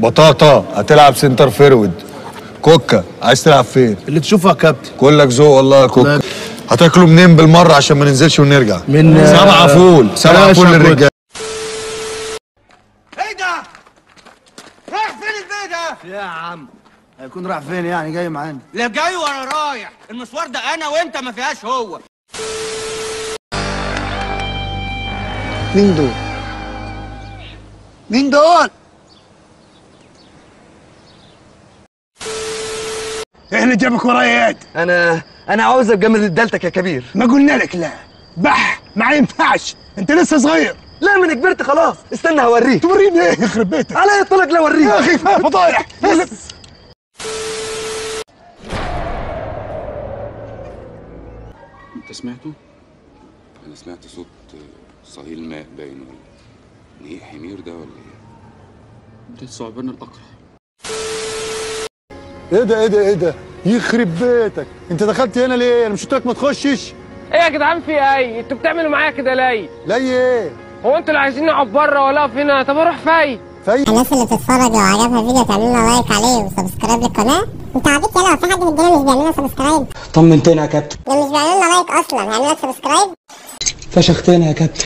بطاطا هتلعب سنتر فيرود. كوكا عايز تلعب فين؟ اللي تشوفه يا كابتن. كلك ذوق والله يا كوكا. هتاكلوا منين بالمره عشان ما ننزلش ونرجع؟ من 7 فول، 7 فول للرجاله. ايه ده؟ رايح فين البيت ده؟ يا عم هيكون رايح فين يعني؟ جاي معانا. لا جاي ولا رايح، المشوار ده انا وانت ما فيهاش هو. مين دول؟ مين دول؟ ايه اللي جابك ورايا؟ انا عاوز اتجمل لدالتك يا كبير. ما قلنا لك لا بح ما ينفعش، انت لسه صغير. لا ما انا كبرت خلاص، استنى هوريك. توريني ايه يخرب بيتك؟ على يطلق لا اوريك يا اخي كفايه فضايح. انت سمعته؟ انا سمعت صوت صهيل ماء باين ولا نهيق حمير ده ولا ايه؟ ده الثعبان الاقرع. ايه ده يخرب بيتك، انت دخلت هنا ليه؟ انا مش قلت لك ما تخشش؟ ايه يا جدعان في ايه؟ انتوا بتعملوا معايا كده ليه؟ ليه ايه؟ هو انتوا اللي عايزين نقعد بره ولا اقف هنا؟ طب اروح فين؟ الناس اللي بتتفرج لو عجبها الفيديو تعمل لنا لايك عليه وسبسكرايب للقناه. انت عبيط يلا، في حد في الدنيا مش بيعمل لنا سبسكرايب؟ طمنتنا يا كابتن. ده مش بيعمل لنا لايك اصلا، هيعمل لك سبسكرايب؟ فشختنا يا كابتن.